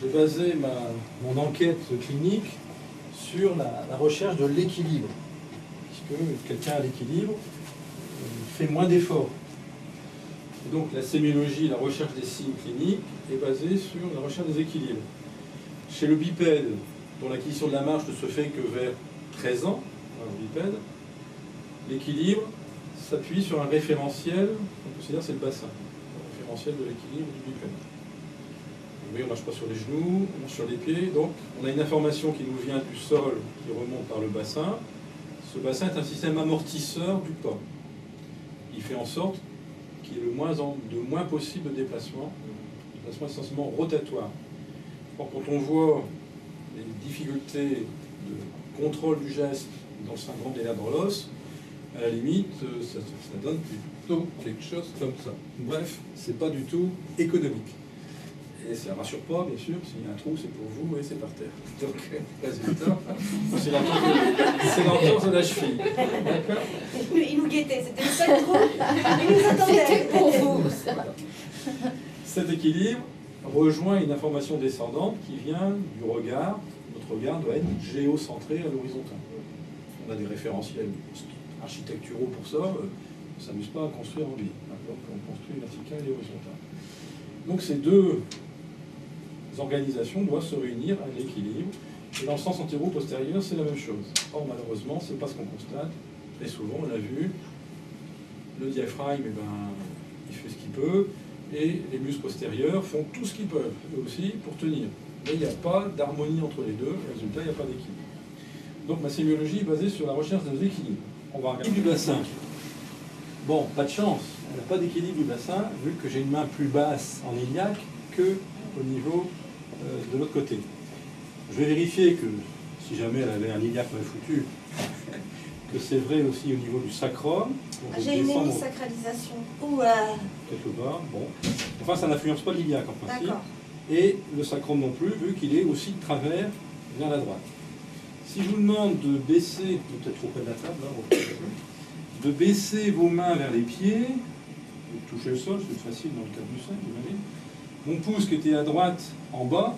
j'ai basé mon enquête clinique sur la recherche de l'équilibre. Puisque quelqu'un à l'équilibre fait moins d'efforts. Et donc la sémiologie, la recherche des signes cliniques, est basée sur la recherche des équilibres. Chez le bipède, dont l'acquisition de la marche ne se fait que vers 13 ans, le bipède, l'équilibre s'appuie sur un référentiel, on considère que c'est le bassin, le référentiel de l'équilibre du bipède. Oui, on ne marche pas sur les genoux, on marche sur les pieds, donc on a une information qui nous vient du sol, qui remonte par le bassin. Ce bassin est un système amortisseur du pas. Il fait en sorte qu'il y ait le moins possible de déplacement essentiellement rotatoire. Or, quand on voit les difficultés de contrôle du geste dans le syndrome des nerfs dans l'os, à la limite, ça donne plutôt quelque chose comme ça. Bref, c'est pas du tout économique. Et ça ne rassure pas, bien sûr, s'il y a un trou, c'est pour vous et c'est par terre. Donc, résultat, c'est l'entorse de la cheville. D'accord ? Il nous guettait, c'était le seul trou. Il nous attendait. C'était pour vous. Cet équilibre rejoint une information descendante qui vient du regard. Notre regard doit être géocentré à l'horizontale. On a des référentiels architecturaux pour ça. On ne s'amuse pas à construire en biais. Donc, on construit vertical et horizontal. Donc, ces deux organisations doivent se réunir à l'équilibre. Et dans le sens antéro-postérieur, c'est la même chose. Or, malheureusement, ce n'est pas ce qu'on constate. Très souvent, on l'a vu, le diaphragme, il fait ce qu'il peut, et les muscles postérieurs font tout ce qu'ils peuvent, eux aussi, pour tenir. Mais il n'y a pas d'harmonie entre les deux, et résultat, il n'y a pas d'équilibre. Donc, ma sémiologie est basée sur la recherche des équilibres. On va regarder du bassin. Bon, pas de chance, elle n'a pas d'équilibre du bassin, vu que j'ai une main plus basse en iliaque que au niveau de l'autre côté. Je vais vérifier que, si jamais elle avait un iliaque mal foutu, que c'est vrai aussi au niveau du sacrum. J'ai une hémisacralisation. Quelque part, bon. Enfin, ça n'influence pas l'iliaque en principe. D'accord. Et le sacrum non plus, vu qu'il est aussi de travers vers la droite. Si je vous demande de baisser, peut-être trop près de la table, là, de baisser vos mains vers les pieds, de toucher le sol, c'est facile dans le cas du sein, j'imagine. Mon pouce qui était à droite en bas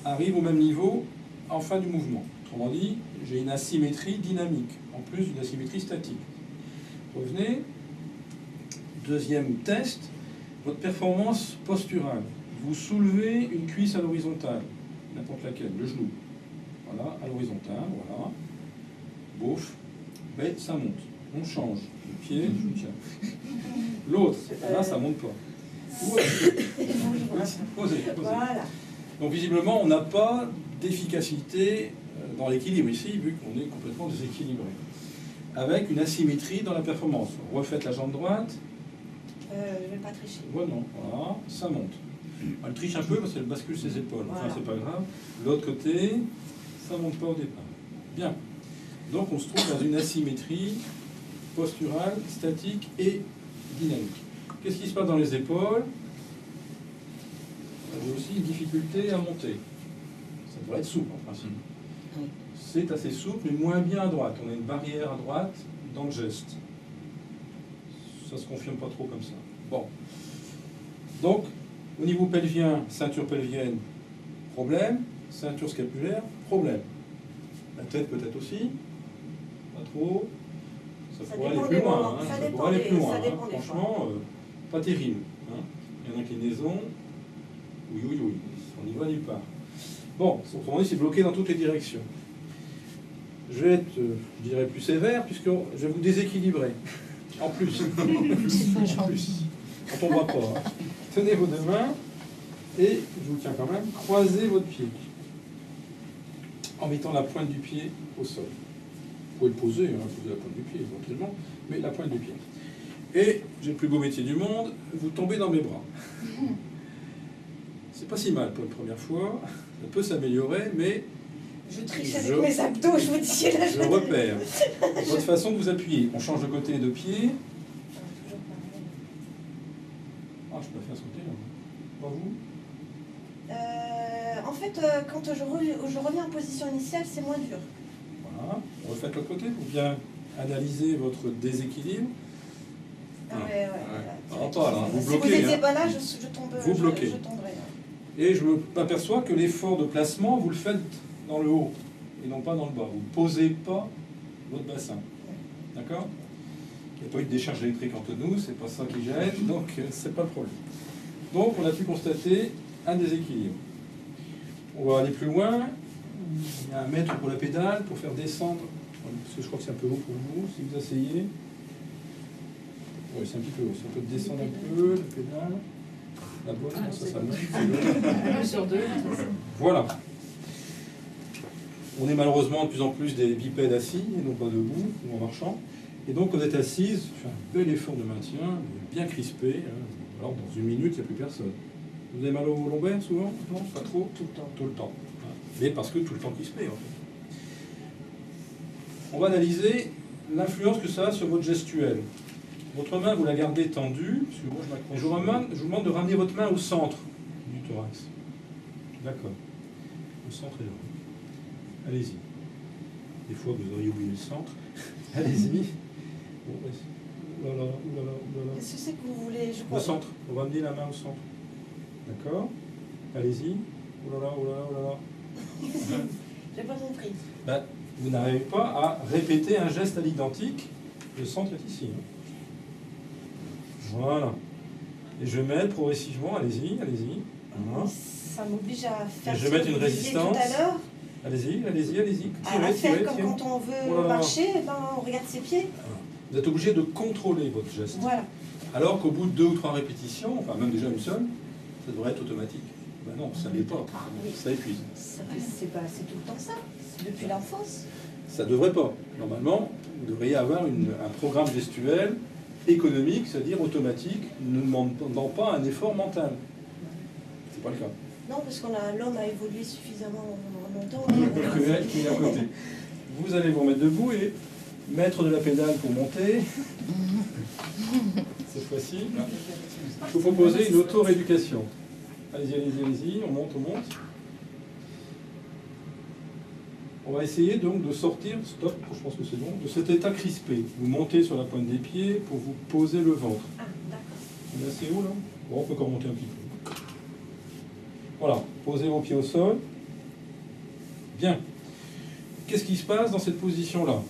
arrive au même niveau en fin du mouvement. Autrement dit, j'ai une asymétrie dynamique, en plus d'une asymétrie statique. Revenez. Deuxième test, votre performance posturale. Vous soulevez une cuisse à l'horizontale, n'importe laquelle, le genou. Voilà, à l'horizontale, voilà. Bouf, mais ça monte. On change. Le pied, je le tiens. L'autre, là, ça monte pas. Posez. Voilà. Donc visiblement, on n'a pas d'efficacité dans l'équilibre ici, vu qu'on est complètement déséquilibré. Avec une asymétrie dans la performance. Refaites la jambe droite. Je ne vais pas tricher. Ouais, non, voilà, ça monte. Elle triche un peu parce qu'elle bascule ses épaules. Enfin, Voilà. c'est pas grave. L'autre côté, ça monte pas au départ. Bien. Donc on se trouve dans une asymétrie posturale, statique et dynamique. Qu'est-ce qui se passe dans les épaules? J'ai aussi une difficulté à monter. Ça devrait être souple en principe. C'est assez souple, mais moins bien à droite. On a une barrière à droite dans le geste. Ça se confirme pas trop comme ça. Bon. Donc, au niveau pelvien, ceinture pelvienne, problème. Ceinture scapulaire, problème. La tête peut-être aussi. Pas trop. Ça pourrait aller plus loin. Hein. Ça pourrait aller plus loin. Hein. Franchement, pas terrible. Hein. Il y a une inclinaison. Oui. On n'y va nulle part. Bon, autrement dit, c'est bloqué dans toutes les directions. Je vais être, je dirais, plus sévère, puisque je vais vous déséquilibrer. En plus. En plus. On tombera pas. Hein. Tenez vos deux mains, et je vous tiens quand même, croisez votre pied. En mettant la pointe du pied au sol. Vous pouvez le poser, hein, poser la pointe du pied éventuellement, mais la pointe du pied. Et, j'ai le plus beau métier du monde, vous tombez dans mes bras. C'est pas si mal pour une première fois, ça peut s'améliorer, mais je triche avec mes abdos, je vous dis là. Je repère votre façon de vous appuyer. On change de côté de pied. Ah, je préfère ce côté-là. Pas vous? En fait, quand je reviens en position initiale, c'est moins dur. Voilà. Refaites l'autre côté pour bien analyser votre déséquilibre. Ouais. Pas là, vous si bloquez. vous n'étiez pas là, je tomberais. Vous bloquez. Je tomberais. Et je m'aperçois que l'effort de placement, vous le faites dans le haut et non pas dans le bas. Vous ne posez pas votre bassin. D'accord? Il n'y a pas eu de décharge électrique entre nous, c'est pas ça qui gêne, donc c'est pas le problème. Donc on a pu constater un déséquilibre. On va aller plus loin. Il y a un mètre pour la pédale pour faire descendre, parce que je crois que c'est un peu haut pour vous, si vous asseyez. Oui, c'est un petit peu haut. Si on peut descendre un peu la pédale. La bonne, ça monte. 1 sur 2. Voilà. On est malheureusement de plus en plus des bipèdes assis et non pas debout ou en marchant. Et donc, quand vous êtes assise, je fais un bel effort de maintien, bien crispé. Alors, dans une minute, il n'y a plus personne. Vous avez mal au lombaire souvent? Non, pas trop? Tout le temps. Tout le temps. Mais parce que tout le temps crispé, en fait. On va analyser l'influence que ça a sur votre gestuelle. Votre main, vous la gardez tendue, parce que moi je m'accroche. Je vous demande de ramener votre main au centre du thorax. D'accord. Le centre est là. Allez-y. Des fois, vous auriez oublié le centre. Allez-y. Bon, oulala, oulala, oulala. Qu'est-ce que c'est que vous voulez? Je crois. Au centre. On va amener la main au centre. D'accord. Allez-y. Oulala, oulala, oulala. J'ai pas compris. Ben, vous n'arrivez pas à répéter un geste à l'identique. Le centre est ici. Voilà. Et je vais mettre progressivement, allez-y, allez-y. Voilà. Ça m'oblige à faire Et je ce vais mettre que une vous disiez résistance. tout à l'heure. Allez-y, allez-y, allez-y. À Tirez, faire comme tirez. quand on veut Voilà. marcher, eh ben, on regarde ses pieds. Vous êtes obligé de contrôler votre geste. Voilà. Alors qu'au bout de 2 ou 3 répétitions, enfin même déjà une seule, ça devrait être automatique. Ben non, ça ne l'est pas. Ça épuise. C'est tout le temps ça. C'est depuis l'enfance. Ça ne devrait pas. Normalement, vous devriez avoir un programme gestuel économique, c'est-à-dire automatique, ne demandant pas un effort mental. C'est pas le cas. Non, parce que l'homme a évolué suffisamment longtemps. Qui est à côté. Vous allez vous remettre debout et mettre de la pédale pour monter. Cette fois-ci. Je vous proposer une auto-rééducation. Allez-y, allez-y, allez-y. On monte, on monte. On va essayer donc de sortir, stop, je pense que c'est bon, de cet état crispé. Vous montez sur la pointe des pieds pour vous poser le ventre. Ah, d'accord. On est assez haut là? Bon, on peut encore monter un petit peu. Voilà, posez vos pieds au sol. Bien. Qu'est-ce qui se passe dans cette position-là?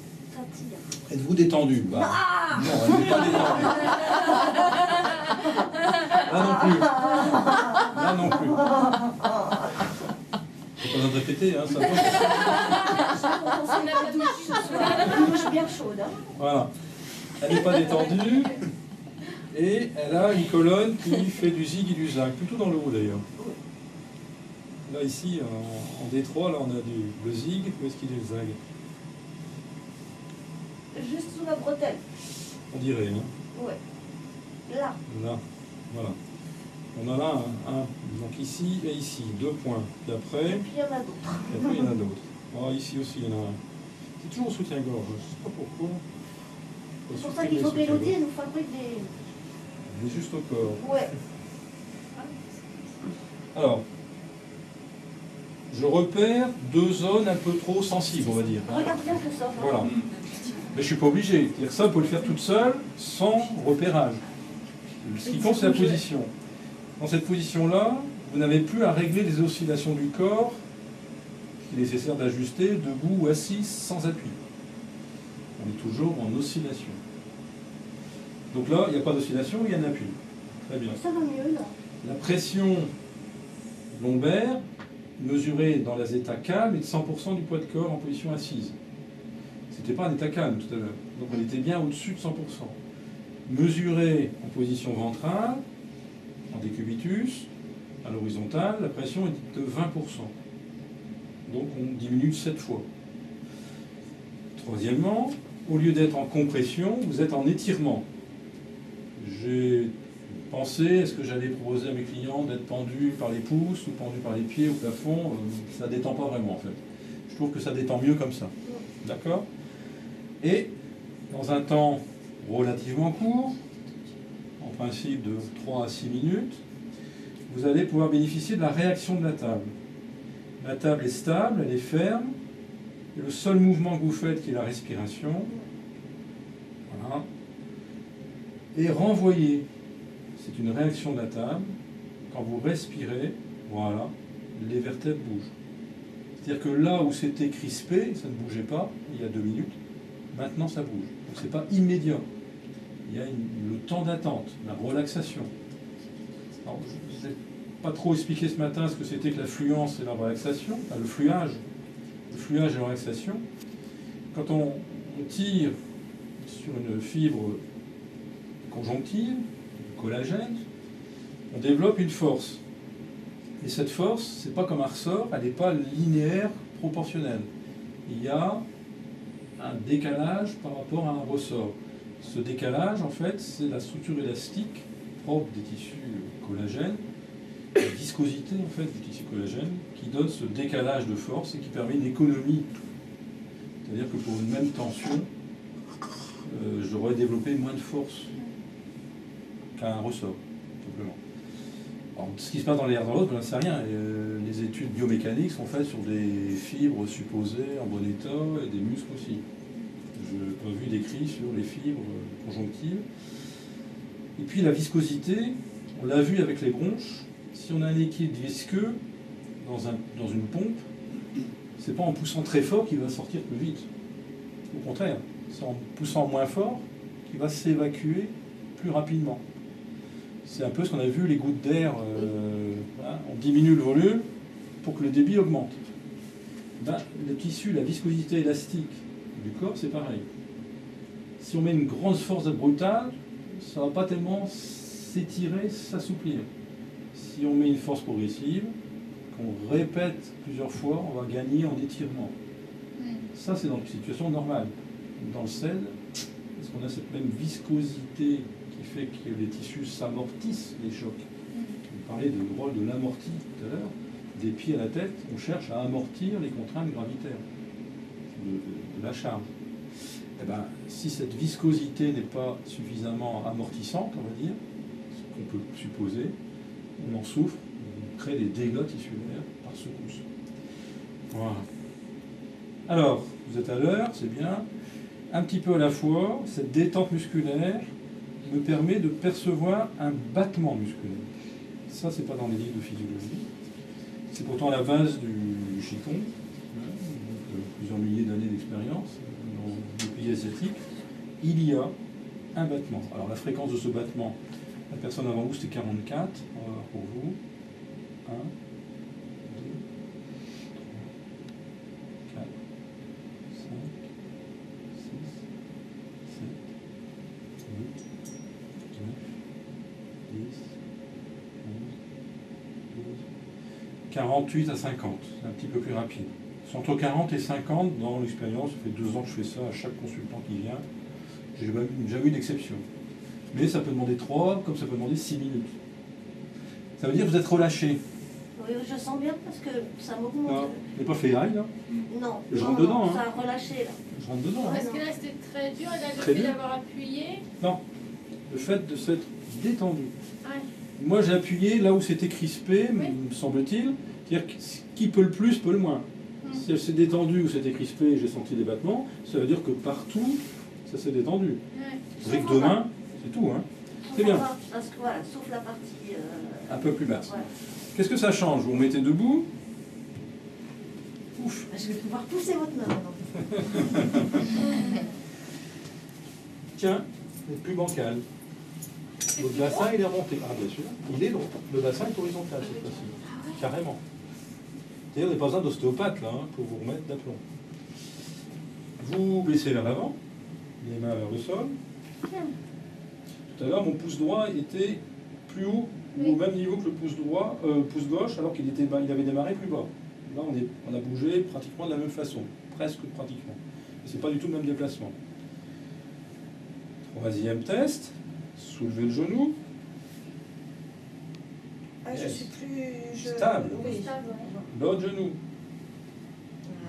Êtes-vous détendu? Bah, non, elle n'est pas détendue. Là non plus. Là non plus. C'est pas besoin de répéter, hein, ça va. On a la douche ce soir. Une douche bien chaude. Hein. Voilà. Elle n'est pas détendue. Et elle a une colonne qui fait du zig et du zag, plutôt dans le haut d'ailleurs. Là ici, en Détroit, là on a le zig, où est-ce qu'il est le zag? Juste sous la bretelle. On dirait, hein. Ouais. Là. Là, voilà. On a là donc ici et ici, 2 points. Puis après, Et puis il y en a d'autres. et après il y en a d'autres. Ah, ici aussi il y en a un. C'est toujours au soutien-gorge, je ne sais pas pourquoi. C'est pour ça qu'il faut que Mélodie elle nous fabrique des... Il est juste au corps. Ouais. Alors, je repère 2 zones un peu trop sensibles, on va dire. Regarde bien que ça. Voilà. Mais je ne suis pas obligé. C'est-à-dire ça, vous pouvez le faire toute seule, sans repérage. Ce qui compte, c'est la position. Dans cette position-là, vous n'avez plus à régler les oscillations du corps qu'il est nécessaire d'ajuster debout ou assis sans appui. On est toujours en oscillation. Donc là, il n'y a pas d'oscillation, il y a un appui. Très bien. Ça va mieux là. La pression lombaire, mesurée dans les états calmes, est de 100% du poids de corps en position assise. Ce n'était pas un état calme tout à l'heure. Donc on était bien au-dessus de 100%. Mesurée en position ventrale, en décubitus, à l'horizontale, la pression est de 20%. Donc on diminue de 7 fois. Troisièmement, au lieu d'être en compression, vous êtes en étirement. J'ai pensé, est-ce que j'allais proposer à mes clients d'être pendus par les pouces ou pendus par les pieds au plafond? Ça ne détend pas vraiment en fait. Je trouve que ça détend mieux comme ça. D'accord? Et dans un temps relativement court, en principe de 3 à 6 minutes, vous allez pouvoir bénéficier de la réaction de la table. La table est stable, elle est ferme, et le seul mouvement que vous faites, qui est la respiration, voilà, est renvoyé. C'est une réaction de la table. Quand vous respirez, Voilà, les vertèbres bougent. C'est-à-dire que là où c'était crispé, ça ne bougeait pas il y a 2 minutes, maintenant ça bouge. Donc c'est pas immédiat. Il y a le temps d'attente, la relaxation. Alors, je n'ai pas trop expliqué ce matin ce que c'était que la fluence et la relaxation, enfin, le fluage et la relaxation. Quand on tire sur une fibre conjonctive, du collagène, on développe une force. Et cette force, c'est pas comme un ressort, elle n'est pas linéaire, proportionnelle. Il y a un décalage par rapport à un ressort. Ce décalage, en fait, c'est la structure élastique propre des tissus collagènes, la viscosité en fait, du tissu collagène, qui donne ce décalage de force et qui permet une économie. C'est-à-dire que pour une même tension, j'aurais développé moins de force qu'un ressort, simplement. Alors, ce qui se passe dans les airs dans l'autre, je n'en sais rien. Les études biomécaniques sont faites sur des fibres supposées en bon état et des muscles aussi. Je n'ai pas vu d'écrit sur les fibres conjonctives. Et puis la viscosité, on l'a vu avec les bronches. Si on a un liquide visqueux dans une pompe, c'est pas en poussant très fort qu'il va sortir plus vite. Au contraire, c'est en poussant moins fort qu'il va s'évacuer plus rapidement. C'est un peu ce qu'on a vu, les gouttes d'air, on diminue le volume pour que le débit augmente. Le tissu, la viscosité élastique du corps, c'est pareil. Si on met une grande force brutale, ça ne va pas tellement s'étirer, s'assouplir. Si on met une force progressive, qu'on répète plusieurs fois, on va gagner en étirement. Ça, c'est dans une situation normale. Dans le sel, parce qu'on a cette même viscosité qui fait que les tissus s'amortissent les chocs. On parlait du rôle de l'amorti tout à l'heure. Des pieds à la tête, on cherche à amortir les contraintes gravitaires de la charge. Et ben, si cette viscosité n'est pas suffisamment amortissante, on va dire, ce qu'on peut supposer, on en souffre, on crée des dégâts tissulaires par secousse. Voilà. Alors, vous êtes à l'heure, c'est bien. Un petit peu à la fois, cette détente musculaire me permet de percevoir un battement musculaire. Ça, c'est pas dans les livres de physiologie. C'est pourtant la base du Qigong, donc plusieurs milliers d'années d'expérience dans les pays asiatiques. Il y a un battement. Alors la fréquence de ce battement, la personne avant vous c'était 44, on va voir pour vous. 1, 2, 3, 4, 5, 6, 7, 8, 9, 10, 11, 12, 48 à 50, c'est un petit peu plus rapide. C'est entre 40 et 50 dans l'expérience, ça fait 2 ans que je fais ça à chaque consultant qui vient. J'ai jamais eu d'exception. Mais ça peut demander 3, comme ça peut demander 6 minutes. Ça veut dire que vous êtes relâché. Oui, je sens bien parce que ça m'augmente. Vous n'avez pas fait aïe, là? Non. Je rentre dedans. Ça a relâché, là. Je rentre dedans. Parce que là, c'était très dur, et là, le Très fait dur. d'avoir appuyé. Non. Le fait de s'être détendu. Ouais. Moi, j'ai appuyé là où c'était crispé, Oui. me semble-t-il. C'est-à-dire que qui peut le plus, peut le moins. Si elle s'est détendue ou c'était crispé, j'ai senti des battements, ça veut dire que partout, ça s'est détendu. Ouais. Vous savez que demain, c'est tout, hein. C'est bien. Parce que voilà, sauf la partie. Un peu plus basse. Ouais. Qu'est-ce que ça change? Vous vous mettez debout. Ouf. Je vais pouvoir pousser votre main maintenant. Tiens, vous êtes plus bancal. Votre bassin, il est remonté. Ah, bien sûr. Il est droit. Le bassin est horizontal cette fois-ci. Carrément. D'ailleurs, vous n'avez pas besoin d'ostéopathe là, hein, pour vous remettre d'aplomb. Vous baissez vers l'avant, les mains vers le sol. Tout à l'heure, mon pouce droit était plus haut, ou au même niveau que le pouce gauche, alors qu'il avait démarré plus bas. Là, on a bougé pratiquement de la même façon, presque pratiquement. Et c'est pas du tout le même déplacement. Troisième test, soulevez le genou. Ah, je suis plus. Stable. Oui. L'autre genou.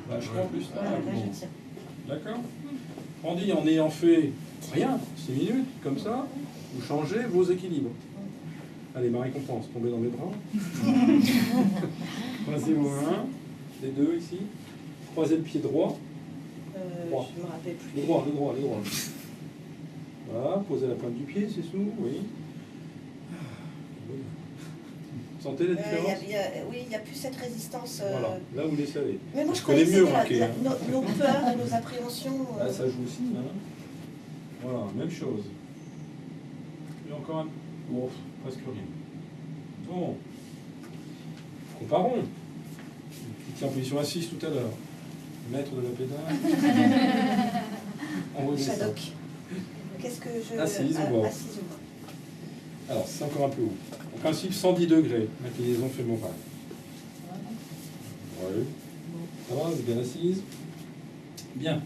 Vachement plus stable. Voilà, là, je tiens. D'accord? On dit en ayant fait rien, 6 minutes, comme ça, vous changez vos équilibres. Allez, ma récompense, tombez dans mes bras. Croisez-vous un, les deux ici. Croisez le pied droit. Droit. Je me rappelle plus. Le droit. Voilà, posez la pointe du pied, c'est sous, oui. sentez la différence? Oui, il n'y a plus cette résistance. Voilà, là vous laissez aller. Mais moi, je connais connais mieux, mieux remarquez, hein. nos peurs et nos appréhensions. Ah, ça joue aussi, hein. Voilà, même chose. Et encore un... Oh, presque rien. Bon. Comparons. Il était en position assise tout à l'heure. Maître de la pédale. On redescend. Shadok. Qu'est-ce que je... Assise ou bord. Assise ou bord. Alors, c'est encore un peu haut. En principe, 110 degrés, inclinaison fémorale. Oui. Ça va, vous êtes bien assise. Bien.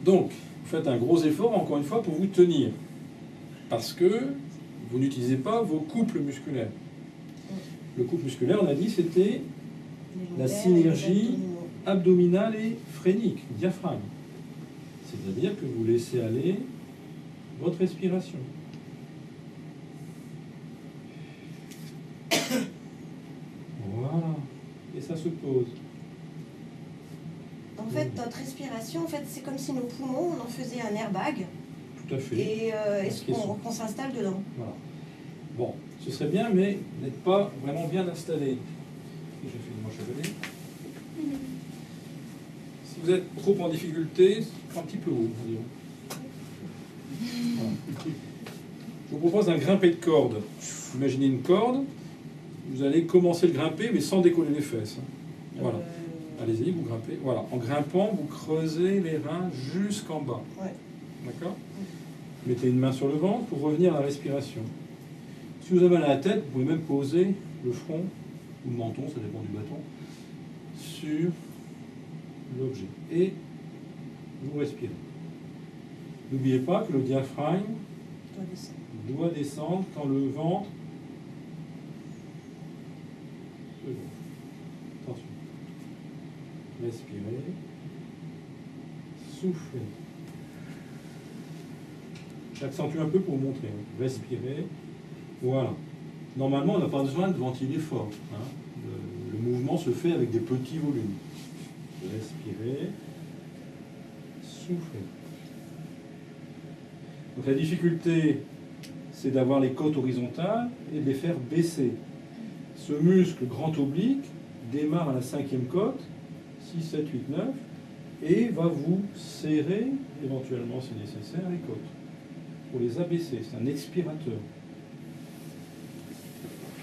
Donc, vous faites un gros effort, encore une fois, pour vous tenir. Parce que vous n'utilisez pas vos couples musculaires. Le couple musculaire, on a dit, c'était la synergie abdominale et phrénique, diaphragme. C'est-à-dire que vous laissez aller votre respiration. Voilà. Et ça se pose. En fait, notre respiration, en fait, c'est comme si nos poumons, on en faisait un airbag. Tout à fait. Et qu'on s'installe dedans. Voilà. Bon, ce serait bien, mais vous n'êtes pas vraiment bien installé. J'ai fait une manche à balai. Si vous êtes trop en difficulté, un petit peu haut, disons. Voilà. Je vous propose un grimpé de corde. Imaginez une corde, vous allez commencer le grimper, mais sans décoller les fesses. Voilà. Allez-y, vous grimpez. Voilà. En grimpant, vous creusez les reins jusqu'en bas. Ouais. D'accord ? Mettez une main sur le ventre pour revenir à la respiration. Si vous avez mal à la tête, vous pouvez même poser le front ou le menton, ça dépend du bâton, sur l'objet. Et vous respirez. N'oubliez pas que le diaphragme doit descendre quand le ventre se gonfle. Attention. Respirez. Soufflez. J'accentue un peu pour vous montrer. Respirez. Voilà. Normalement, on n'a pas besoin de ventiler fort. Hein. Le mouvement se fait avec des petits volumes. Respirez. Soufflez. Donc la difficulté, c'est d'avoir les côtes horizontales et de les faire baisser. Ce muscle grand oblique démarre à la 5e côte, 6, 7, 8, 9, et va vous serrer, éventuellement si nécessaire, les côtes, pour les abaisser. C'est un expirateur.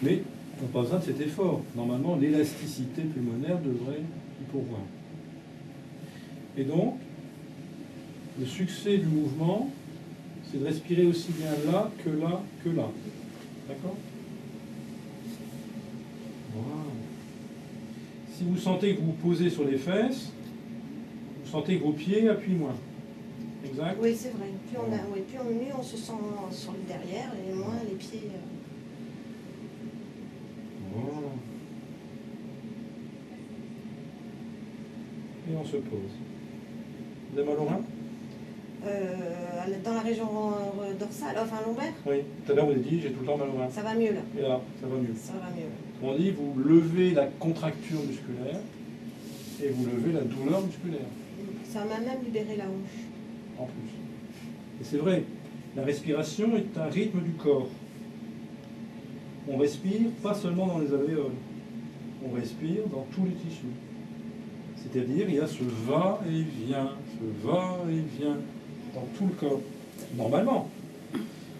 Mais on n'a pas besoin de cet effort. Normalement, l'élasticité pulmonaire devrait y pourvoir. Et donc, le succès du mouvement, c'est de respirer aussi bien là que là que là. D'accord ? Voilà. Si vous sentez que vous vous posez sur les fesses, vous sentez que vos pieds appuient moins. Exact ? Oui, c'est vrai. Plus mieux on se sent sur le derrière et moins les pieds... Voilà. Et on se pose. Vous avez mal au rein ? Dans la région dorsale, enfin lombaire. Oui. Tout à l'heure, vous avez dit, j'ai tout le temps mal au rein. Ça va mieux là. Et là, ça va mieux. Ça va mieux. On dit, vous levez la contracture musculaire et vous levez la douleur musculaire. Ça m'a même libéré la hanche. En plus. Et c'est vrai, la respiration est un rythme du corps. On respire pas seulement dans les alvéoles, on respire dans tous les tissus. C'est-à-dire, il y a ce va-et-vient, dans tout le corps. Normalement,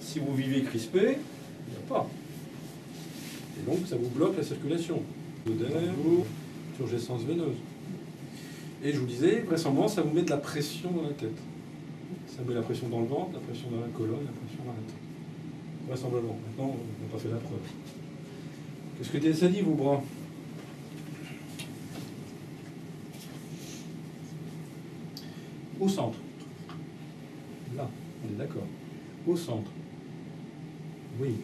si vous vivez crispé, il n'y a pas. Et donc, ça vous bloque la circulation. D'air, turgescence veineuse. Et je vous disais, vraisemblablement, ça vous met de la pression dans la tête. Ça met la pression dans le ventre, la pression dans la colonne, la pression dans la tête. Vraisemblablement. Maintenant, on n'a pas fait la preuve. Qu'est-ce que ça dit, vos bras? Au centre. Là, on est d'accord. Au centre. Oui.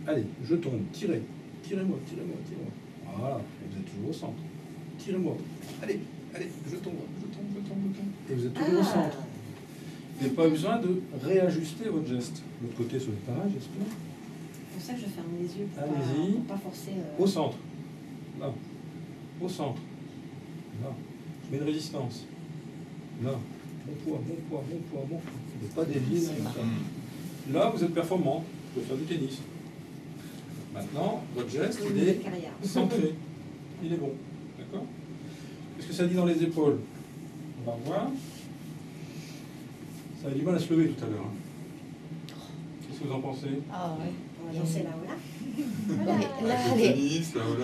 Allez, je tombe. Tirez. Tirez-moi, tirez-moi, tirez-moi. Voilà, vous êtes toujours au centre. Tirez-moi. Allez, allez, je tombe, je tombe, je tombe, je tombe. Et vous êtes toujours au centre. Vous n'avez pas besoin de réajuster votre geste. De l'autre côté, sur le pareil, j'espère. C'est pour ça que je ferme les yeux. Allez-y. Pour pas forcer. Au centre. Là. Au centre. Là. Je mets une résistance. Là. Bon poids, bon poids, bon poids, bon poids. Vous n'êtes pas dévié. Là, vous êtes performant. Vous pouvez faire du tennis. Maintenant, votre geste, il est centré. Il est bon. D'accord? Qu'est-ce que ça dit dans les épaules? On va voir. Ça a du mal à se lever tout à l'heure. Hein. Qu'est-ce que vous en pensez? Ah ouais. On va danser là-haut. Voilà. Avec le tennis, là-haut,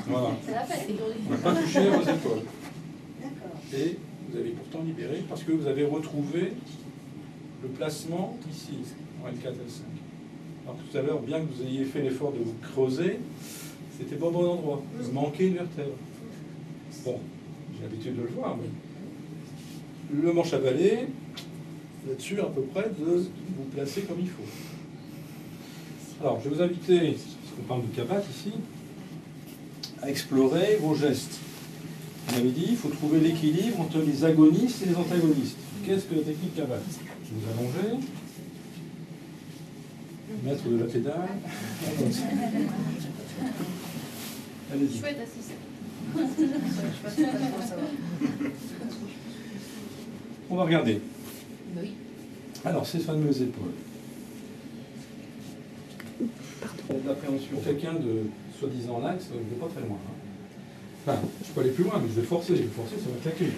Voilà. Ça va pas être On n'a pas touché vos épaules. D'accord. Et vous avez pourtant libéré parce que vous avez retrouvé le placement ici, en L4, L5. Alors que tout à l'heure, bien que vous ayez fait l'effort de vous creuser, c'était pas au bon endroit. Vous manquez une vertèbre. Bon, j'ai l'habitude de le voir, mais le manche à balai, vous êtes sûr à peu près de vous placer comme il faut. Alors, je vais vous inviter, parce qu'on parle de Kabat ici, à explorer vos gestes. On avait dit, il faut trouver l'équilibre entre les agonistes et les antagonistes. Qu'est-ce que la technique Kabat? Vous allongez, mettre de la pédale. Allez-y. chouette assistant. On va regarder. Oui. Alors, ces fameuses épaules. L'appréhension. Quelqu'un de soi-disant lax, je ne vais pas très loin. Hein. Enfin, je peux aller plus loin, mais je vais forcer. Je vais forcer, ça va claquer.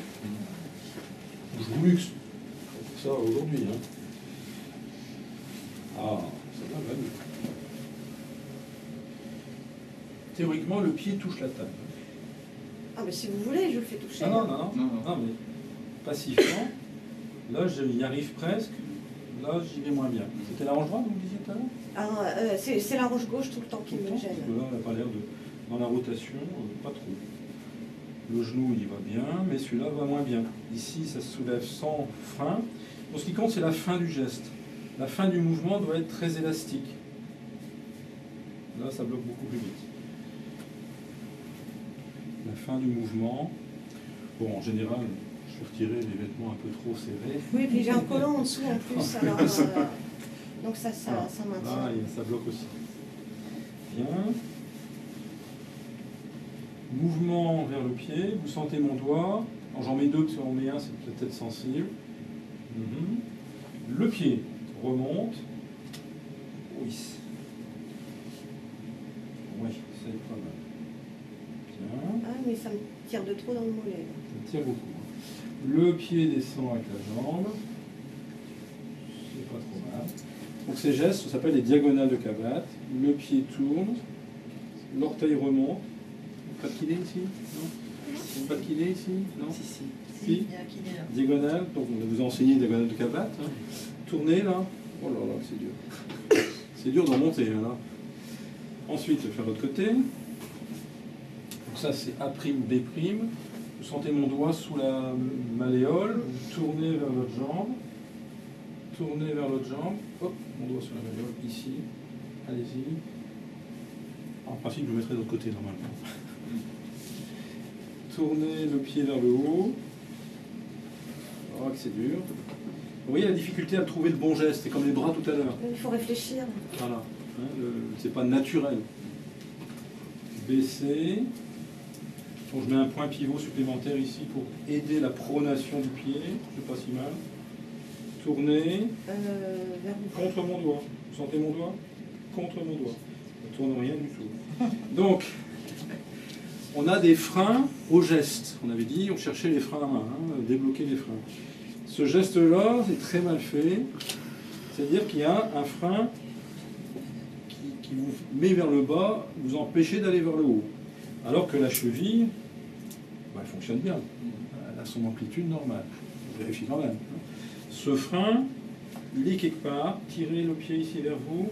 C'est du luxe. Ça aujourd'hui. Hein. Ah, ça va même. Théoriquement, le pied touche la table. Ah, mais si vous voulez, je le fais toucher. Non, mais passivement, là, j'y arrive presque. Là, j'y vais moins bien. C'était la hanche droite, vous me disiez tout à l'heure? Ah, c'est la hanche gauche tout le temps qui me Parce gêne. que là, on n'a pas l'air de... Dans la rotation, pas trop. Le genou, il va bien, mais celui-là va moins bien. Ici, ça se soulève sans frein. Donc, ce qui compte, c'est la fin du geste. La fin du mouvement doit être très élastique. Là, ça bloque beaucoup plus vite. La fin du mouvement. Bon, en général, je vais retirer les vêtements un peu trop serrés. Oui, puis j'ai un collant en dessous en plus, alors, donc ça maintient. Ah, et ça bloque aussi. Bien. Mouvement vers le pied, vous sentez mon doigt. Alors, j'en mets deux, parce que j'en mets un, c'est peut-être sensible. Le pied remonte. Oui. Oui, c'est pas mal. Bien. Ah, mais ça me tire de trop dans le mollet. Ça tire beaucoup. Le pied descend avec la jambe. C'est pas trop mal. Donc ces gestes, ça s'appelle les diagonales de Kabat. Le pied tourne, l'orteil remonte. Pas de kiné ici? Non? Pas de kiné ici? Non? Si. Diagonale, donc on va vous enseigner les diagonales de Kabat. Hein. Tournez là. Oh là là, c'est dur. C'est dur d'en monter. Hein, là. Ensuite, je vais faire l'autre côté. Donc ça, c'est A', B'. Vous sentez mon doigt sous la malléole. Vous tournez vers l'autre jambe. Tournez vers l'autre jambe. Hop, mon doigt sur la malléole, ici. Allez-y. En principe, je le mettrai de l'autre côté, normalement. Tournez le pied vers le haut. Oh, que c'est dur. Vous voyez la difficulté à trouver le bon geste. C'est comme les bras tout à l'heure. Il faut réfléchir. Voilà. Hein, c'est pas naturel. Baisser. Donc, je mets un point pivot supplémentaire ici pour aider la pronation du pied. C'est pas si mal. Tournez. Vers où? Contre mon doigt. Vous sentez mon doigt? Contre mon doigt. Ne tourne rien du tout. Donc, on a des freins au geste. On avait dit, on cherchait les freins à main, hein, débloquer les freins. Ce geste-là, c'est très mal fait. C'est-à-dire qu'il y a un frein qui vous met vers le bas, vous empêchez d'aller vers le haut. Alors que la cheville, elle fonctionne bien. Elle a son amplitude normale. Je vérifie quand même. Ce frein, il est quelque part, tirez le pied ici vers vous,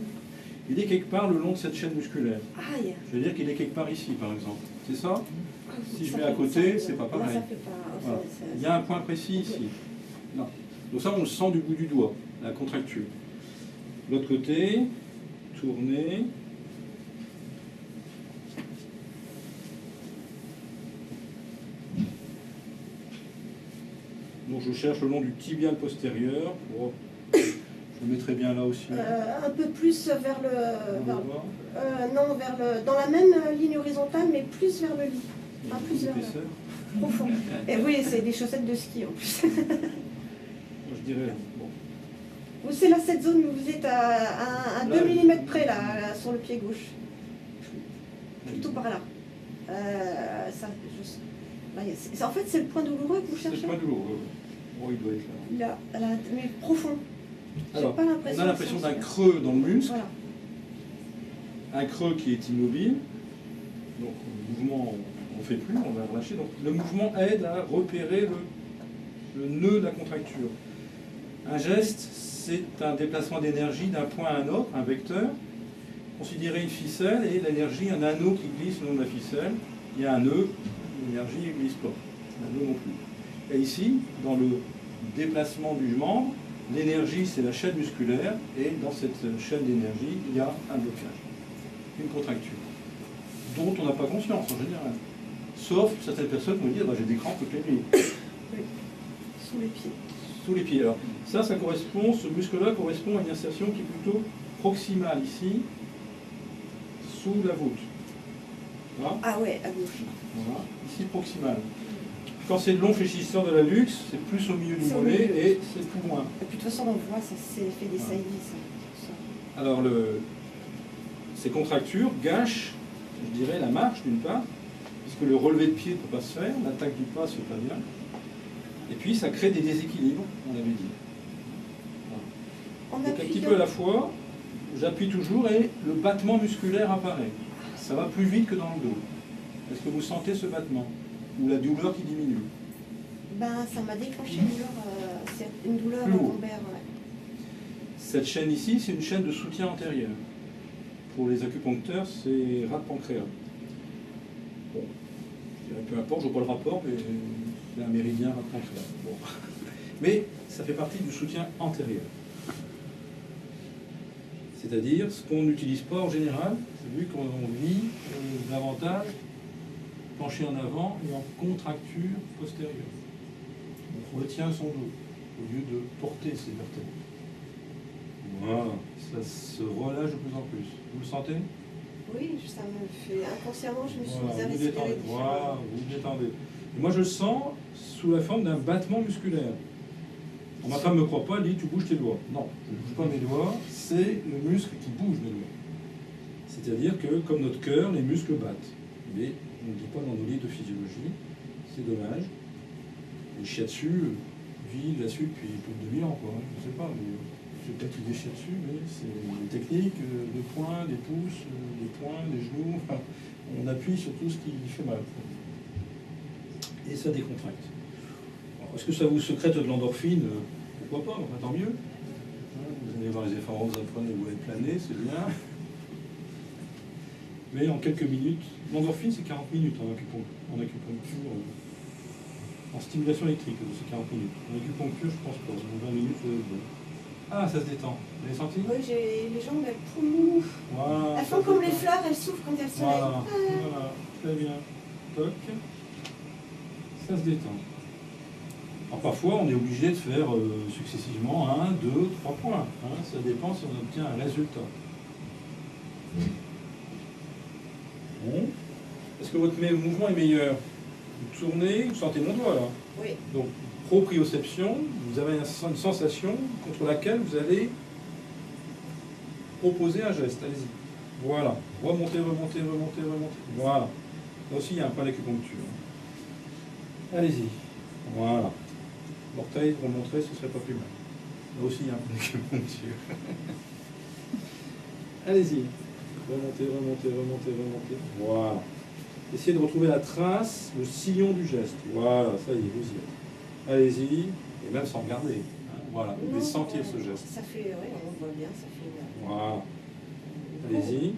il est quelque part le long de cette chaîne musculaire. Aïe. Je veux dire qu'il est quelque part ici, par exemple. C'est ça? Si je Ça mets à fait- côté, ça- c'est pas là, pareil. ça fait pas- Voilà. ça- Il y a un point précis ici. Non. Donc ça, on le sent du bout du doigt, la contracture. L'autre côté, tournez. Donc je cherche le long du tibial postérieur. Oh, je le mettrai bien là aussi. Un peu plus vers le. On va voir. Non, vers le. Dans la même ligne horizontale, mais plus vers le lit. Un plus vers le L'épaisseur. profond. Et oui, c'est des chaussettes de ski en plus. Moi, je dirais, bon, Vous, c'est là, cette zone où vous êtes à 2 mm près, là, sur le pied gauche. Plutôt par là. En fait, c'est le point douloureux que vous cherchez. C'est le point douloureux. Oh, il doit être là. Là, mais profond. Alors, pas l'impression on a l'impression que d'un c'est- creux dans le muscle, Voilà. un creux qui est immobile. Donc, le mouvement, on ne fait plus, on va relâcher. Donc, le mouvement aide à repérer le nœud de la contracture. Un geste, c'est un déplacement d'énergie d'un point à un autre, un vecteur. Considérez une ficelle et l'énergie, un anneau qui glisse le long de la ficelle. Il y a un nœud, l'énergie ne glisse pas. Un nœud non plus. Et ici, dans le déplacement du membre, l'énergie, c'est la chaîne musculaire, et dans cette chaîne d'énergie, il y a un blocage, une contracture, dont on n'a pas conscience en général. Sauf certaines personnes qui vont dire, bah, j'ai des crampes toutes les nuits. Oui. Sous les pieds. Sous les pieds. Alors, ça correspond, ce muscle-là correspond à une insertion qui est plutôt proximale ici, sous la voûte. Voilà. Ah ouais, à gauche. Voilà. Ici proximale. Quand c'est le long fléchisseur de la luxe, c'est plus au milieu du C'est au mollet milieu. et c'est plus loin. Et puis de toute façon, on voit, ça c'est l'effet des saillies. Ça. Alors, ces contractures gâchent, je dirais, la marche d'une part, puisque le relevé de pied ne peut pas se faire, l'attaque du pas ne se fait pas bien. Et puis, ça crée des déséquilibres, on avait dit. On Donc, un appuie petit peu à la fois, j'appuie toujours et le battement musculaire apparaît. Ça va plus vite que dans le dos. Est-ce que vous sentez ce battement? Ou la douleur qui diminue? Ben, ça m'a déclenché une douleur, c'est une douleur Plus haut. lombaire. Ouais. Cette chaîne ici, c'est une chaîne de soutien antérieur. Pour les acupuncteurs, c'est ras de pancréas. Bon, je dirais peu importe, je vois pas le rapport, mais c'est un méridien ras de pancréas. Bon. Mais ça fait partie du soutien antérieur. C'est-à-dire ce qu'on n'utilise pas en général, c'est vu qu'on vit davantage penché en avant et en contracture postérieure. On retient son dos au lieu de porter ses vertèbres. Voilà, ça se relâche de plus en plus. Vous le sentez? Oui, ça me fait inconsciemment, je me suis Voilà, mise à vous respirer détendez. Voilà, différemment. vous détendez. Et moi je le sens sous la forme d'un battement musculaire. Ma femme ne me croit pas, elle dit tu bouges tes doigts. Non, je ne bouge pas mes doigts, c'est le muscle qui bouge mes doigts. C'est-à-dire que, comme notre cœur, les muscles battent. Mais on ne dit pas dans nos livres de physiologie, c'est dommage. Le shiatsu vit là-dessus depuis plus de 2000 ans, quoi. Je ne sais pas, mais j'ai peut-être eu des shiatsu, mais c'est une technique de poings, des pouces, des poings, des genoux. Enfin, on appuie sur tout ce qui fait mal. Et ça décontracte. Est-ce que ça vous secrète de l'endorphine? Pourquoi pas, enfin, tant mieux. Vous allez voir les efforts, vous apprenez, vous allez planer, c'est bien. Mais en quelques minutes, l'endorphine c'est 40 minutes en acupuncture, en stimulation électrique, c'est 40 minutes. En acupuncture, je pense pas, 20 minutes. Ah, ça se détend. Vous avez senti? Oui, j'ai les jambes, elles poumouent. Voilà, Elles ça font se comme les détend. fleurs, elles souffrent quand elles se lèvent. Voilà, voilà, très bien. Toc. Ça se détend. Alors parfois, on est obligé de faire successivement 1, 2, 3 points. Hein, ça dépend si on obtient un résultat. Bon. Est-ce que votre mouvement est meilleur? Vous tournez, vous sentez mon doigt là. Oui. Donc, proprioception, vous avez une sensation contre laquelle vous allez proposer un geste. Allez-y. Voilà. Remontez, remontez, remontez, remontez. Voilà. Là aussi, il y a un point d'acupuncture. Allez-y. Voilà. L'orteil, remonter, ce serait pas plus mal. Là aussi, il y a un point d'acupuncture. Allez-y. Remontez, remontez, remontez, remontez. Voilà. Essayez de retrouver la trace, le sillon du geste. Voilà, ça y est, vous y êtes. Allez-y, et même sans regarder. Hein. Voilà, vous devez sentir ce geste. Ça fait, oui, on voit bien, ça fait. Voilà. Allez-y.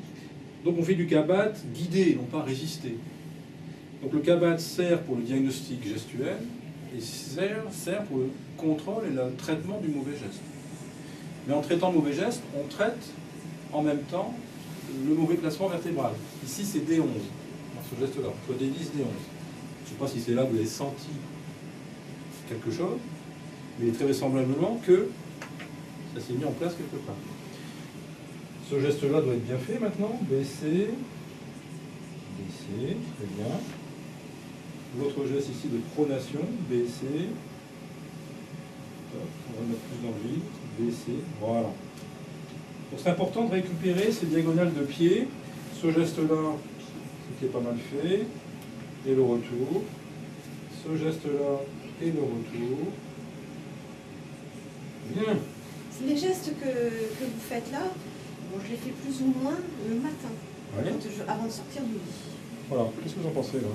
Donc on fait du Kabat guidé, non pas résisté. Donc le Kabat sert pour le diagnostic gestuel et sert pour le contrôle et le traitement du mauvais geste. Mais en traitant le mauvais geste, on traite en même temps le mauvais placement vertébral. Ici c'est D11, dans ce geste-là, soit D10, D11. Je ne sais pas si c'est là que vous avez senti quelque chose, mais il est très vraisemblablement que ça s'est mis en place quelque part. Ce geste-là doit être bien fait maintenant. Baisser, baisser, très bien. L'autre geste ici de pronation, baisser. Hop, on va le mettre plus dans le vide. baisser, voilà. Donc c'est important de récupérer ces diagonales de pied. Ce geste-là, c'était pas mal fait. Et le retour. Ce geste-là et le retour. Bien. Les gestes que vous faites là, bon, je les fais plus ou moins le matin, Ouais. avant de sortir du lit. Voilà. Qu'est-ce que vous en pensez là,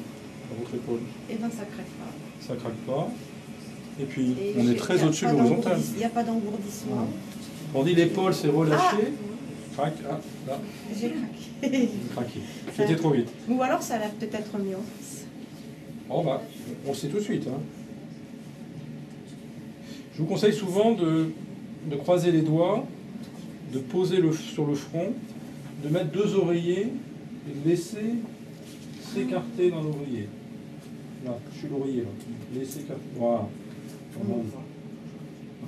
à votre épaule? Et ben ça craque pas. Ça craque pas. Et puis, Et on est très au-dessus de l'horizontale. Il n'y a pas d'engourdissement. On dit l'épaule s'est relâchée. Crac, ah, là, J'ai craqué. craqué. J'étais trop vite. Ou alors ça l'a peut-être mis en place. Bon, bah, on le sait tout de suite. Hein. Je vous conseille souvent de croiser les doigts, de poser sur le front, de mettre 2 oreillers et de laisser s'écarter dans l'oreiller. Là, je suis l'oreiller. Là. Laissez écarter. Voilà.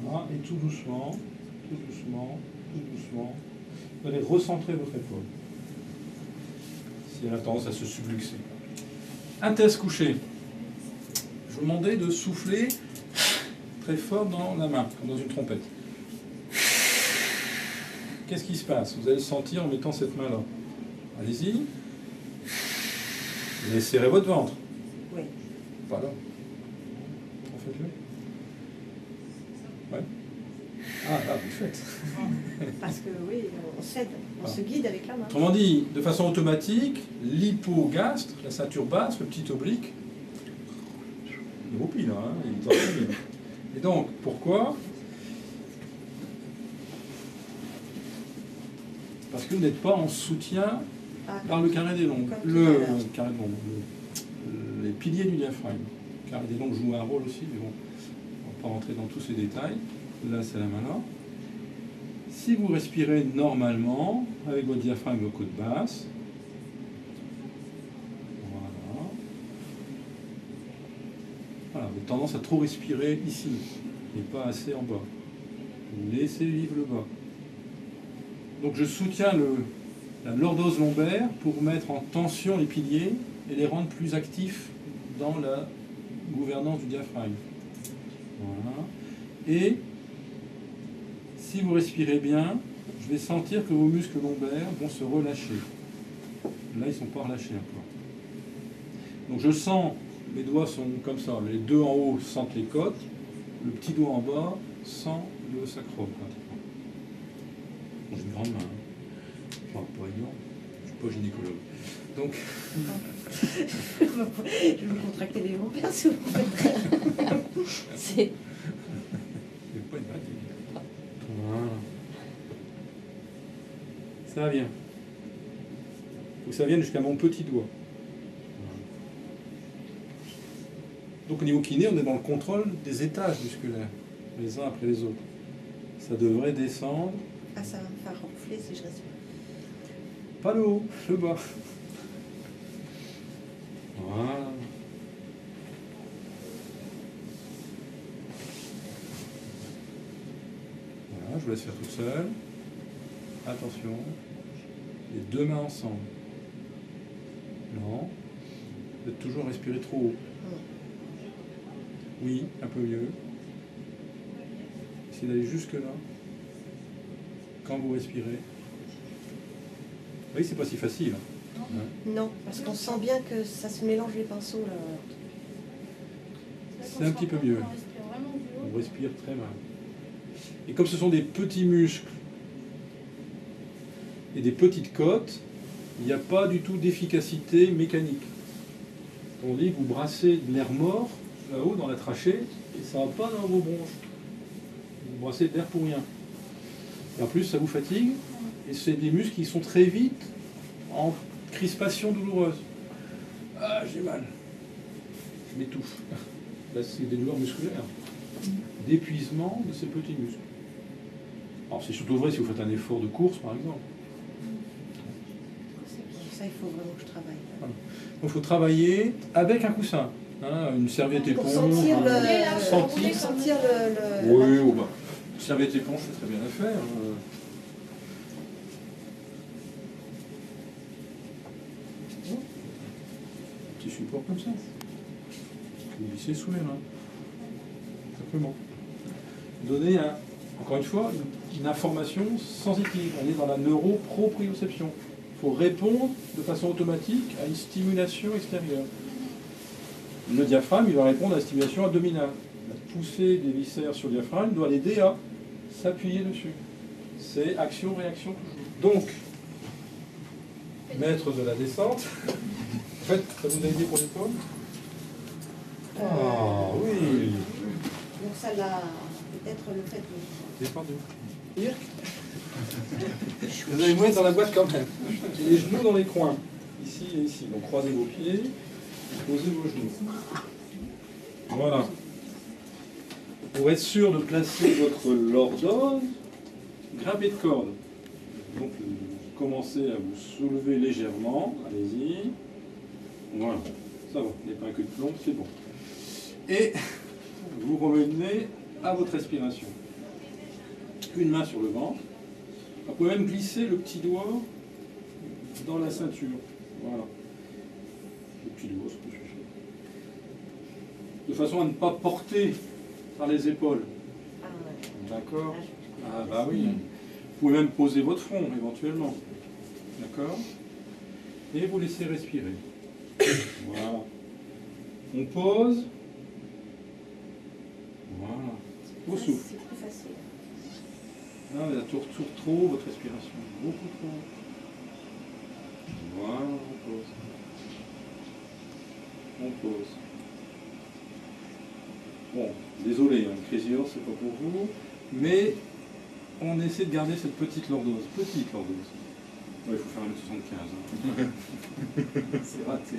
Voilà. Et tout doucement, tout doucement, tout doucement, vous allez recentrer votre épaule. Si elle a tendance à se subluxer. Un test couché. Je vous demandais de souffler très fort dans la main, comme dans une trompette. Qu'est-ce qui se passe? Vous allez le sentir en mettant cette main-là. Allez-y. Vous allez serrer votre ventre. Oui. Voilà. Faites-le. Ouais. Ah, là, vous le faites. Parce que oui, on cède, on se guide avec la main. Autrement dit, de façon automatique, l'hypogastre, la ceinture basse, le petit oblique, il roupille là, hein, il est en train de- Et donc, pourquoi? Parce que vous n'êtes pas en soutien par le carré des longues. Comme tout à l'heure. Carré des longues, les piliers du diaphragme. Le carré des longues joue un rôle aussi, mais bon, on ne va pas rentrer dans tous ces détails. Là, c'est la main là. Si vous respirez normalement, avec votre diaphragme aux côtes basses, voilà. Voilà, vous avez tendance à trop respirer ici, et pas assez en bas. Vous laissez vivre le bas. Donc je soutiens la lordose lombaire pour mettre en tension les piliers et les rendre plus actifs dans la gouvernance du diaphragme. Voilà. Et si vous respirez bien, je vais sentir que vos muscles lombaires vont se relâcher. Là, ils ne sont pas relâchés encore. Donc je sens, mes doigts sont comme ça, les 2 en haut sentent les côtes, le petit doigt en bas sent le sacrum. J'ai une grande main. Enfin, pas énorme. Je ne suis pas gynécologue. Donc, Je vais me contracter les lombaires si vous faites. C'est c'est pas une fatigue. Voilà. Ça va bien. Faut que ça vienne jusqu'à mon petit doigt. Voilà. Donc au niveau kiné, on est dans le contrôle des étages musculaires, les uns après les autres. Ça devrait descendre. Ah, ça va me faire ronfler si je respire. Pas le haut, le bas. Voilà. Voilà, je vous laisse faire toute seule. Attention. Les 2 mains ensemble. Non. Vous êtes toujours respiré trop haut. Oui, un peu mieux. Essayez d'aller jusque là. Quand vous respirez. Vous voyez, c'est pas si facile. Hein. Non, parce qu'on sent bien que ça se mélange les pinceaux là. C'est un petit peu mieux. On respire très mal. Et comme ce sont des petits muscles et des petites côtes, il n'y a pas du tout d'efficacité mécanique. On dit que vous brassez de l'air mort là-haut dans la trachée et ça ne va pas dans vos bronches. Vous brassez de l'air pour rien. Et en plus, ça vous fatigue et c'est des muscles qui sont très vite en crispation douloureuse. Ah, j'ai mal. Je m'étouffe. Là, c'est des douleurs musculaires. D'épuisement de ces petits muscles. Alors, c'est surtout vrai si vous faites un effort de course, par exemple. Ça, il faut vraiment que je travaille. Voilà. Donc, il faut travailler avec un coussin. Hein, une serviette Pour éponge. sentir sentir. le... Oui, oh bah, une serviette éponge, c'est très bien à faire. Petit support comme ça. Vous glissez sous les mains. Simplement. Donnez encore une fois, une information sensitive. On est dans la neuroproprioception. Il faut répondre de façon automatique à une stimulation extérieure. Le diaphragme, il va répondre à la stimulation abdominale. La poussée des viscères sur le diaphragme doit l'aider à s'appuyer dessus. C'est action-réaction toujours. Donc, maître de la descente, en fait, ça vous a aidé pour l'épaule? Ah oui. Donc ça l'a peut-être le fait de... Défendu. Vous allez vous mettre dans la boîte quand même. Et les genoux dans les coins. Ici et ici. Donc croisez vos pieds, posez vos genoux. Voilà. Pour être sûr de placer votre lordose, grimpez de corde. Donc commencez à vous soulever légèrement. Allez-y. Voilà. Ça va. Il n'y a pas un queue de plomb, c'est bon. Et vous revenez à votre respiration. Une main sur le ventre. Vous pouvez même glisser le petit doigt dans la ceinture. Voilà. Le petit doigt, ça peut suffire. De façon à ne pas porter par les épaules. Ah ouais. D'accord? Ah bah oui. Vous pouvez même poser votre front éventuellement. D'accord? Et vous laissez respirer. Voilà. On pose. Voilà. Au souffle. C'est plus facile. Non, mais ça tourne trop votre respiration. Beaucoup trop. Voilà, on pose. On pose. Bon, désolé, hein, Crazy Horse, c'est pas pour vous, mais on essaie de garder cette petite lordose. Petite lordose. Ouais, il faut faire 1m75. Hein. C'est raté.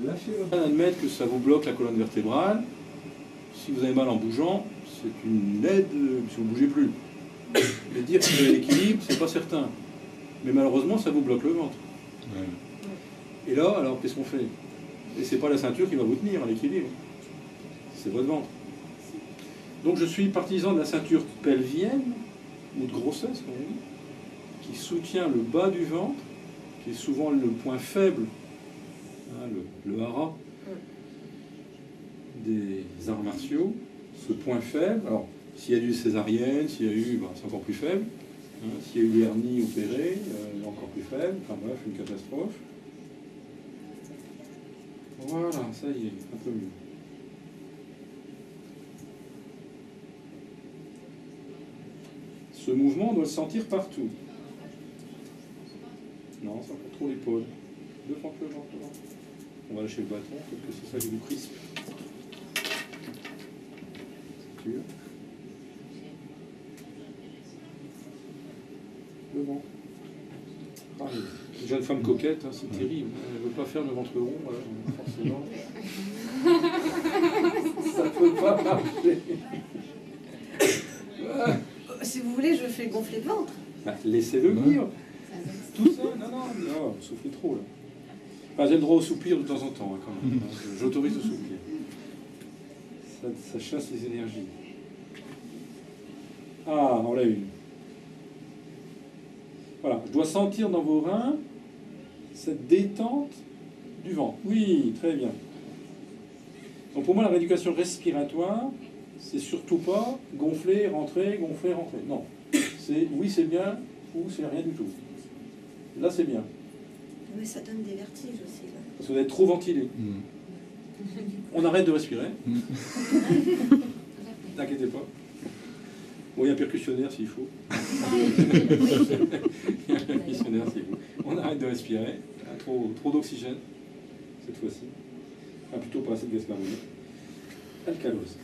Lâchez votre... Admettre que ça vous bloque la colonne vertébrale. Si vous avez mal en bougeant, c'est une aide si vous ne bougez plus. Mais dire que vous avez l'équilibre, c'est pas certain. Mais malheureusement, ça vous bloque le ventre. Ouais. Et là, alors qu'est-ce qu'on fait? Et c'est pas la ceinture qui va vous tenir à l'équilibre. C'est votre ventre. Donc je suis partisan de la ceinture pelvienne, ou de grossesse, comme on dit, qui soutient le bas du ventre, qui est souvent le point faible, hein, le hara des arts martiaux. Ce point faible, alors s'il y a eu césarienne, s'il y a eu, ben, c'est encore plus faible. Hein, s'il y a eu hernie opérée, encore plus faible. Enfin bref, une catastrophe. Voilà, ça y est, un peu mieux. Ce mouvement, on doit le sentir partout. Non, c'est encore trop l'épaule. Deux fois plus lentement. On va lâcher le bâton, peut-être que c'est ça qui nous crispe. Devant. Ah, une jeune femme coquette, hein, c'est terrible. Elle ne veut pas faire le ventre rond, forcément. Ça ne peut pas marcher. Si vous voulez, je fais gonfler le ventre. Bah, laissez-le vivre. Tout ça, non, vous soufflez trop là. Enfin, j'ai le droit au soupir de temps en temps, hein, quand même. J'autorise le soupir. Ça chasse les énergies. Ah, on l'a eu. Voilà, je dois sentir dans vos reins cette détente du ventre. Oui, très bien. Donc pour moi, la rééducation respiratoire, c'est surtout pas gonfler, rentrer, gonfler, rentrer. Non. C'est oui, c'est bien, ou c'est rien du tout. Là, c'est bien. Mais ça donne des vertiges aussi. Là. Parce que vous êtes trop ventilé. On arrête de respirer. T'inquiétez pas. Bon, il y a un percussionnaire s'il faut. Il y a un percussionnaire s'il faut. On arrête de respirer. Trop d'oxygène, cette fois-ci. Enfin, plutôt pas assez de gaz carbonique. Alcalose.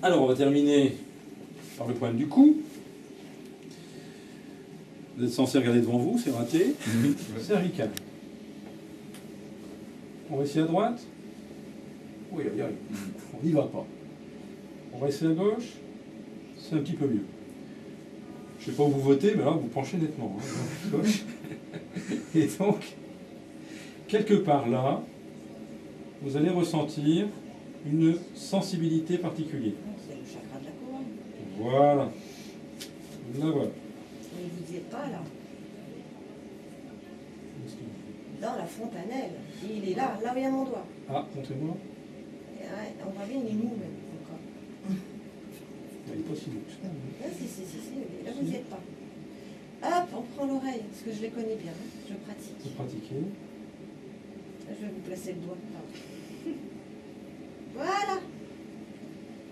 Alors, on va terminer par le problème du cou. Vous êtes censé regarder devant vous, c'est raté. Cervical. On va essayer à droite. Oui, on n'y va pas. On va essayer à gauche. C'est un petit peu mieux. Je ne sais pas où vous votez, mais là, vous penchez nettement. Hein, gauche. Et donc, quelque part là, vous allez ressentir une sensibilité particulière. C'est le chakra de la couronne. Voilà. Là, voilà. Mais vous n'y êtes pas là. Dans la fontanelle. Il est là, là où il y a mon doigt. Ah, montrez-moi. Et ouais, on voit bien, il est mou même encore. Il n'est pas si beau que ça. Ah, si, mais là vous n'y êtes pas. Hop, on prend l'oreille, parce que je les connais bien, hein. Je pratique. C'est pratiqué. Je vais vous placer le doigt. Pardon. Voilà.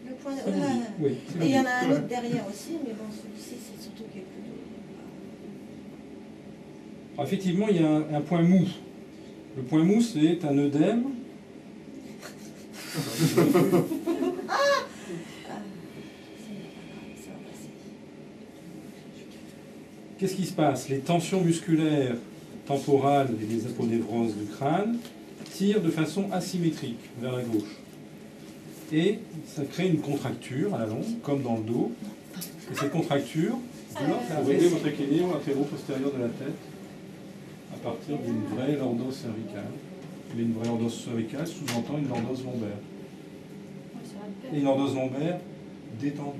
Le point. Ça vous dit. Oui, c'est Et il y en a joli. un autre derrière aussi, mais bon, celui-ci, c'est surtout qu'il est plus doux. Alors, effectivement, il y a un point mou. Le point mou, c'est un œdème. Ah, ça va passer. Qu'est-ce qui se passe? Les tensions musculaires temporales et les aponévroses du crâne tirent de façon asymétrique vers la gauche. Et ça crée une contracture à la longue, comme dans le dos. Et cette contracture, vous réglez votre équilibre antéro-postérieur de la tête à partir d'une vraie lordose cervicale. Mais une vraie lordose cervicale sous-entend une lordose lombaire. Et une lordose lombaire détendue.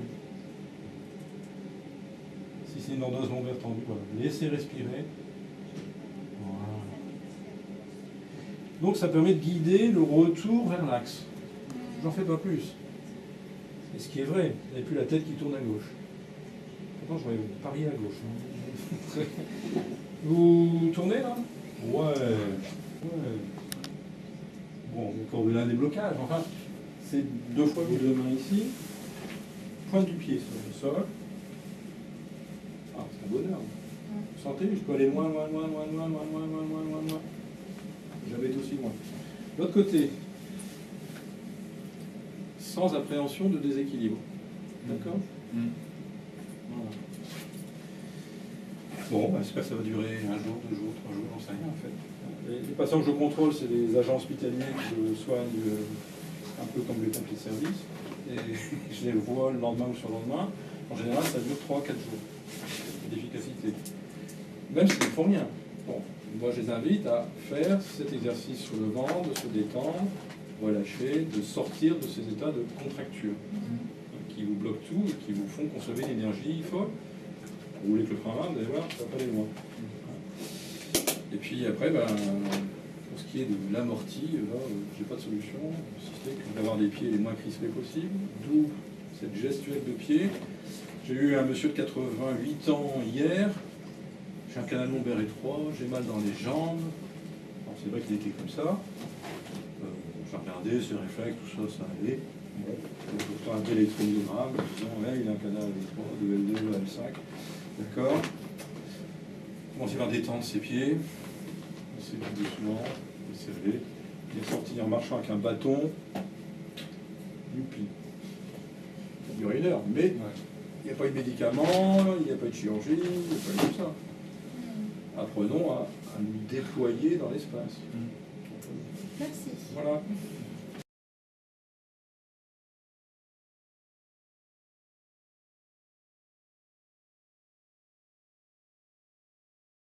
Si c'est une lordose lombaire tendue, voilà. Laissez respirer. Voilà. Donc ça permet de guider le retour vers l'axe. J'en fais pas plus. Et ce qui est vrai, vous n'avez plus la tête qui tourne à gauche. Pourtant, j'aurais parié à gauche. Hein. Vous tournez là? Ouais. Bon, encore de l'un des blocages. Enfin, c'est 2 fois vos 2 mains ici. Pointe du pied sur le sol. Ah, c'est un bonheur. Vous sentez? Je peux aller loin. Jamais été aussi loin. L'autre côté. Sans appréhension de déséquilibre. D'accord? Voilà. Bon, j'espère que ça va durer 1 jour, 2 jours, 3 jours, j'en sais rien en fait. Les patients que je contrôle, c'est des agents hospitaliers que je soigne un peu comme les pompiers de service. Et je les vois le lendemain ou sur le lendemain. En général, ça dure 3-4 jours d'efficacité. Même s'ils ne font rien. Bon, moi je les invite à faire cet exercice sur le ventre, de se détendre, relâcher, de sortir de ces états de contracture qui vous bloquent tout et qui vous font consommer l'énergie folle. Vous voulez que le frein va, vous allez voir, ça va pas aller loin. Et puis après, pour ce qui est de l'amorti, j'ai pas de solution, si ce n'est que d'avoir les pieds les moins crispés possible, d'où cette gestuelle de pied. J'ai eu un monsieur de 88 ans hier, j'ai un canal lombaire étroit, j'ai mal dans les jambes. Alors c'est vrai qu'il était comme ça. J'ai regardé ses réflexes, tout ça, ça allait. Bon, pourtant un électromyogramme, disant ouais, il a un canal étroit de L2 à L5. D'accord. Commencez par détendre ses pieds. C'est tout doucement, serrer. Il est sorti en marchant avec un bâton. Youpi. Ça dure 1 heure, mais il n'y a pas eu de médicaments, il n'y a pas eu de chirurgie, il n'y a pas eu tout ça. Apprenons à nous déployer dans l'espace. Merci. Voilà.